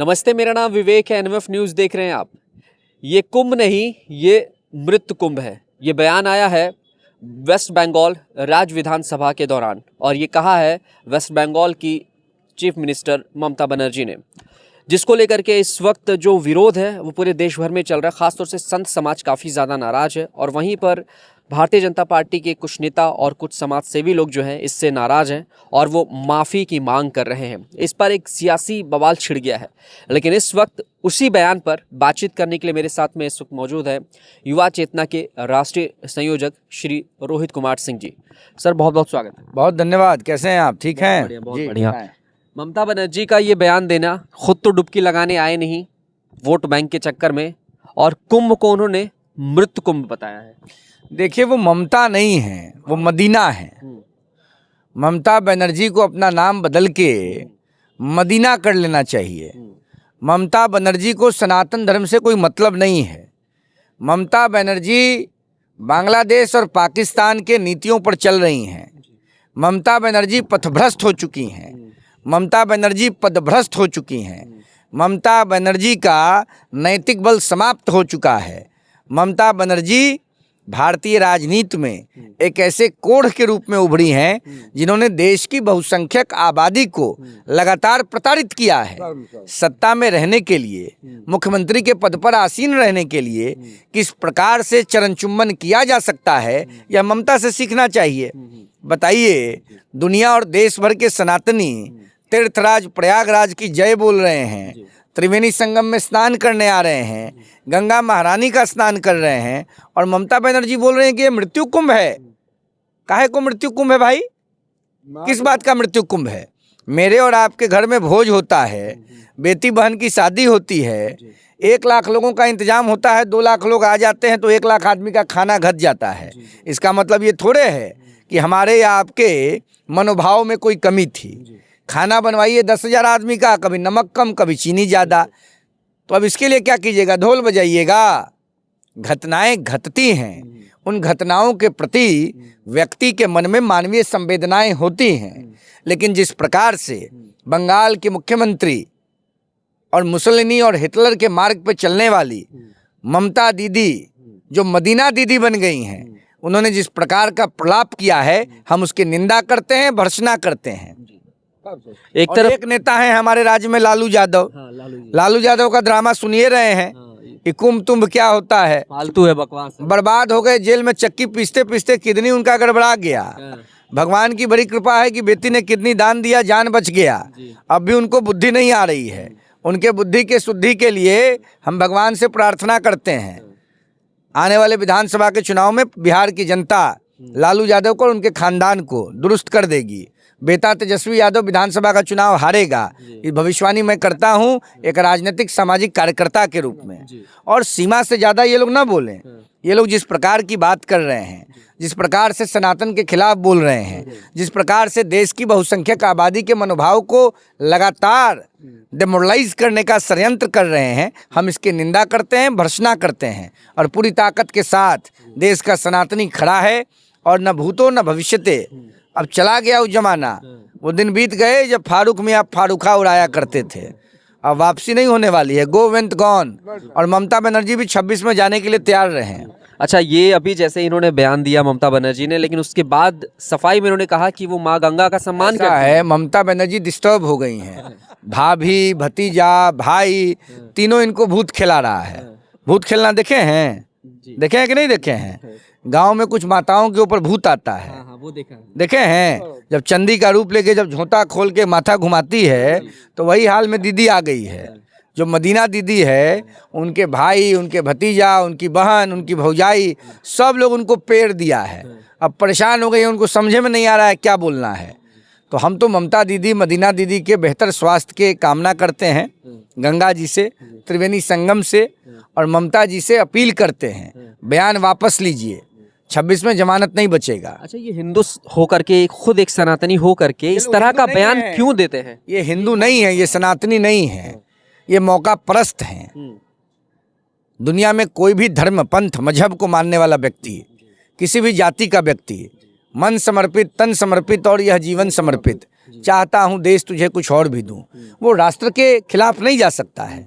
नमस्ते, मेरा नाम विवेक है। एनएमएफ न्यूज़ देख रहे हैं आप। ये कुंभ नहीं, ये मृत्यु कुंभ है। ये बयान आया है वेस्ट बंगाल राज्य विधानसभा के दौरान और ये कहा है वेस्ट बंगाल की चीफ मिनिस्टर ममता बनर्जी ने, जिसको लेकर के इस वक्त जो विरोध है वो पूरे देश भर में चल रहा है। ख़ासतौर से संत समाज काफ़ी ज़्यादा नाराज़ है और वहीं पर भारतीय जनता पार्टी के कुछ नेता और कुछ समाज सेवी लोग जो हैं इससे नाराज़ हैं और वो माफ़ी की मांग कर रहे हैं। इस पर एक सियासी बवाल छिड़ गया है। लेकिन इस वक्त उसी बयान पर बातचीत करने के लिए मेरे साथ में इस वक्त मौजूद है युवा चेतना के राष्ट्रीय संयोजक श्री रोहित कुमार सिंह जी। सर, बहुत बहुत स्वागत है। बहुत धन्यवाद। कैसे हैं आप? ठीक हैं? बहुत बढ़िया। ममता बनर्जी का ये बयान देना, खुद तो डुबकी लगाने आए नहीं वोट बैंक के चक्कर में, और कुंभ को उन्होंने मृत्यु कुंभ बताया है। देखिए, वो ममता नहीं है, वो मदीना है। ममता बनर्जी को अपना नाम बदल के मदीना कर लेना चाहिए। ममता बनर्जी को सनातन धर्म से कोई मतलब नहीं है। ममता बनर्जी बांग्लादेश और पाकिस्तान के नीतियों पर चल रही हैं। ममता बनर्जी पथभ्रष्ट हो चुकी हैं। ममता बनर्जी पदभ्रष्ट हो चुकी हैं। ममता बनर्जी का नैतिक बल समाप्त हो चुका है। ममता बनर्जी भारतीय राजनीति में एक ऐसे कोढ़ के रूप में उभरी हैं जिन्होंने देश की बहुसंख्यक आबादी को लगातार प्रताड़ित किया है। सत्ता में रहने के लिए, मुख्यमंत्री के पद पर आसीन रहने के लिए किस प्रकार से चरण चुम्बन किया जा सकता है, यह ममता से सीखना चाहिए। बताइए, दुनिया और देश भर के सनातनी तीर्थराज प्रयागराज की जय बोल रहे हैं, त्रिवेणी संगम में स्नान करने आ रहे हैं, गंगा महारानी का स्नान कर रहे हैं, और ममता बनर्जी बोल रहे हैं कि ये मृत्यु कुंभ है। काहे को मृत्यु कुंभ है भाई? किस बात का मृत्यु कुंभ है? मेरे और आपके घर में भोज होता है, बेटी बहन की शादी होती है, 1 लाख लोगों का इंतजाम होता है, 2 लाख लोग आ जाते हैं तो 1 लाख आदमी का खाना घट जाता है। इसका मतलब ये थोड़े है कि हमारे या आपके मनोभाव में कोई कमी थी। खाना बनवाइए 10,000 आदमी का, कभी नमक कम, कभी चीनी ज़्यादा, तो अब इसके लिए क्या कीजिएगा? ढोल बजाइएगा? घटनाएं घटती हैं, उन घटनाओं के प्रति व्यक्ति के मन में मानवीय संवेदनाएं होती हैं। लेकिन जिस प्रकार से बंगाल के मुख्यमंत्री और मुसोलिनी और हिटलर के मार्ग पर चलने वाली ममता दीदी जो मदीना दीदी बन गई हैं, उन्होंने जिस प्रकार का प्रलाप किया है, हम उसकी निंदा करते हैं, भर्त्सना करते हैं। एक नेता है हमारे राज्य में, लालू यादव। लालू यादव का ड्रामा सुनिए रहे हैं कि कुंभ तुंभ क्या होता है, फालतू है, बकवास है। बर्बाद हो गए, जेल में चक्की पीसते पीसते किडनी उनका गड़बड़ा गया। भगवान की बड़ी कृपा है कि बेटी ने किडनी दान दिया, जान बच गया। अब भी उनको बुद्धि नहीं आ रही है। उनके बुद्धि के शुद्धि के लिए हम भगवान से प्रार्थना करते हैं। आने वाले विधानसभा के चुनाव में बिहार की जनता लालू यादव को और उनके खानदान को दुरुस्त कर देगी। बेटा तेजस्वी यादव विधानसभा का चुनाव हारेगा, ये भविष्यवाणी मैं करता हूं एक राजनीतिक सामाजिक कार्यकर्ता के रूप में। और सीमा से ज़्यादा ये लोग ना बोलें। ये लोग जिस प्रकार की बात कर रहे हैं, जिस प्रकार से सनातन के खिलाफ बोल रहे हैं, जिस प्रकार से देश की बहुसंख्यक आबादी के मनोभाव को लगातार डिमोरलाइज करने का षड्यंत्र कर रहे हैं, हम इसकी निंदा करते हैं, भर्त्सना करते हैं। और पूरी ताकत के साथ देश का सनातनी खड़ा है और न भूतो न भविष्यते। अब चला गया वो जमाना, वो दिन बीत गए जब फारूक मियाँ फारूखा उड़ाया करते थे। अब वापसी नहीं होने वाली है, गो वेंट गॉन। और ममता बनर्जी भी 26 में जाने के लिए तैयार रहे। अच्छा, ये अभी जैसे इन्होंने बयान दिया ममता बनर्जी ने, लेकिन उसके बाद सफाई में इन्होंने कहा कि वो माँ गंगा का सम्मान करती है। ममता बनर्जी डिस्टर्ब हो गई हैं। भाभी, भतीजा, भाई, तीनों इनको भूत खिला रहा है। भूत खेलना देखे हैं? देखे हैं कि नहीं देखे हैं? गांव में कुछ माताओं के ऊपर भूत आता है। वो देखा है। देखे हैं? जब चंदी का रूप लेके जब झोंता खोल के माथा घुमाती है, तो वही हाल में दीदी आ गई है। जो मदीना दीदी है, उनके भाई, उनके भतीजा, उनकी बहन, उनकी भौजाई, सब लोग उनको पेड़ दिया है। अब परेशान हो गई, उनको समझे में नहीं आ रहा है क्या बोलना है। तो हम तो ममता दीदी, मदीना दीदी के बेहतर स्वास्थ्य के कामना करते हैं, गंगा जी से, त्रिवेणी संगम से, और ममता जी से अपील करते हैं, बयान वापस लीजिए। 26 में जमानत नहीं बचेगा। अच्छा, ये हिंदू होकर के, खुद एक सनातनी होकर के इस तरह का बयान क्यों देते हैं? ये हिंदू नहीं है, ये सनातनी नहीं है, ये मौका परस्त हैं। दुनिया में कोई भी धर्म, पंथ, मजहब को मानने वाला व्यक्ति, किसी भी जाति का व्यक्ति, मन समर्पित, तन समर्पित और यह जीवन समर्पित, चाहता हूँ देश तुझे कुछ और भी दूँ, वो राष्ट्र के खिलाफ नहीं जा सकता है।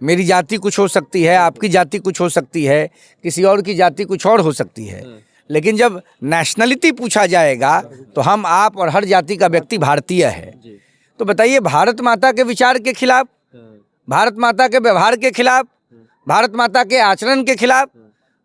मेरी जाति कुछ हो सकती है, आपकी जाति कुछ हो सकती है, किसी और की जाति कुछ और हो सकती है, लेकिन जब नेशनलिटी पूछा जाएगा तो हम, आप और हर जाति का व्यक्ति भारतीय है। तो बताइए, भारत माता के विचार के खिलाफ, भारत माता के व्यवहार के खिलाफ, भारत माता के आचरण के खिलाफ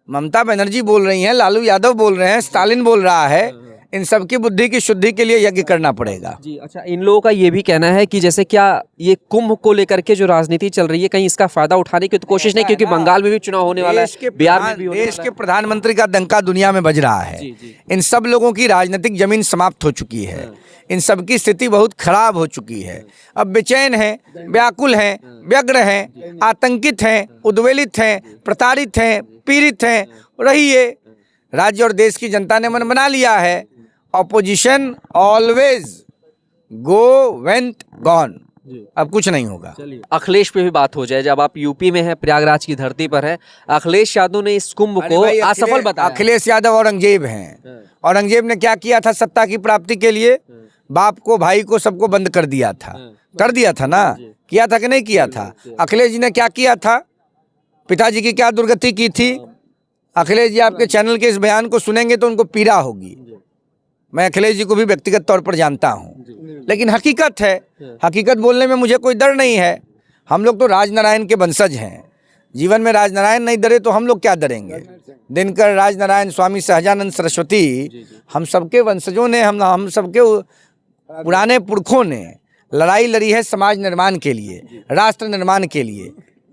ममता बनर्जी बोल रही हैं, लालू यादव बोल रहे हैं, स्टालिन बोल रहा है। इन सब की बुद्धि की शुद्धि के लिए यज्ञ करना पड़ेगा। जी अच्छा, इन लोगों का ये भी कहना है कि जैसे क्या ये कुंभ को लेकर के जो राजनीति चल रही है, कहीं इसका फायदा उठाने की तो कोशिश नहीं, क्योंकि बंगाल में भी चुनाव होने वाला है, बिहार में भी होने वाला है। देश के प्रधानमंत्री का डंका दुनिया में बज रहा है। इन सब लोगों की राजनीतिक जमीन समाप्त हो चुकी है। इन सब की स्थिति बहुत खराब हो चुकी है। अब बेचैन हैं, व्याकुल हैं, व्यग्र हैं, आतंकित हैं, उद्वेलित हैं, प्रताड़ित हैं, पीड़ित हैं। रहिए, राज्य और देश की जनता ने मन बना लिया है। Opposition always go went gone, अब कुछ नहीं होगा। अखिलेश पे भी बात हो जाए, जब आप यूपी में हैं, प्रयागराज की धरती पर हैं, अखिलेश यादव ने इस कुंभ को असफल बताया। अखिलेश यादव औरंगजेब हैं। औरंगजेब ने क्या किया था सत्ता की प्राप्ति के लिए? बाप को, भाई को, सबको बंद कर दिया था। कर दिया था ना, किया था कि नहीं किया था? अखिलेश जी ने क्या किया था? पिताजी की क्या दुर्गति की थी? अखिलेश जी आपके चैनल के इस बयान को सुनेंगे तो उनको पीड़ा होगी। मैं अखिलेश जी को भी व्यक्तिगत तौर पर जानता हूँ, लेकिन हकीकत है, हकीकत बोलने में मुझे कोई डर नहीं है। हम लोग तो राजनारायण के वंशज हैं। जीवन में राजनारायण नहीं डरे तो हम लोग क्या डरेंगे? दिनकर, राजनारायण, स्वामी सहजानंद सरस्वती, हम सबके वंशजों ने, हम सबके पुराने पुरखों ने लड़ाई लड़ी है समाज निर्माण के लिए, राष्ट्र निर्माण के लिए,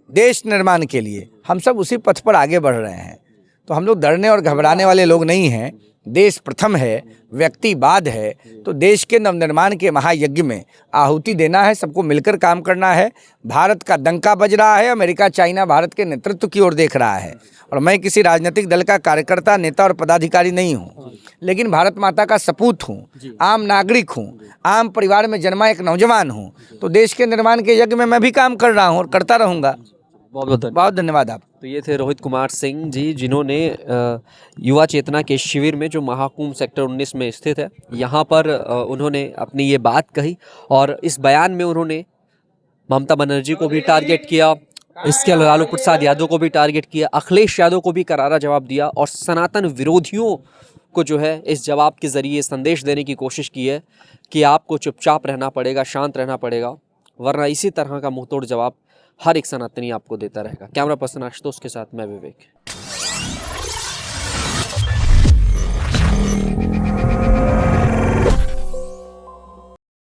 देश निर्माण के लिए। हम सब उसी पथ पर आगे बढ़ रहे हैं। तो हम लोग डरने और घबराने वाले लोग नहीं हैं। देश प्रथम है, व्यक्ति बाद है। तो देश के नवनिर्माण के महायज्ञ में आहुति देना है, सबको मिलकर काम करना है। भारत का डंका बज रहा है, अमेरिका, चाइना भारत के नेतृत्व की ओर देख रहा है। और मैं किसी राजनीतिक दल का कार्यकर्ता, नेता और पदाधिकारी नहीं हूँ, लेकिन भारत माता का सपूत हूँ, आम नागरिक हूँ, आम परिवार में जन्मा एक नौजवान हूँ। तो देश के निर्माण के यज्ञ में मैं भी काम कर रहा हूँ और करता रहूँगा। बहुत धन्यवाद आप। तो ये थे रोहित कुमार सिंह जी, जिन्होंने युवा चेतना के शिविर में, जो महाकुंभ सेक्टर 19 में स्थित है, यहाँ पर उन्होंने अपनी ये बात कही। और इस बयान में उन्होंने ममता बनर्जी को भी टारगेट किया, इसके अलावा लालू प्रसाद यादव को भी टारगेट किया, अखिलेश यादव को भी करारा जवाब दिया, और सनातन विरोधियों को जो है इस जवाब के ज़रिए संदेश देने की कोशिश की है कि आपको चुपचाप रहना पड़ेगा, शांत रहना पड़ेगा, वरना इसी तरह का मुंहतोड़ जवाब हर एक सनातनी आपको देता रहेगा। कैमरा पर्सन आशुतोष के साथ मैं विवेक।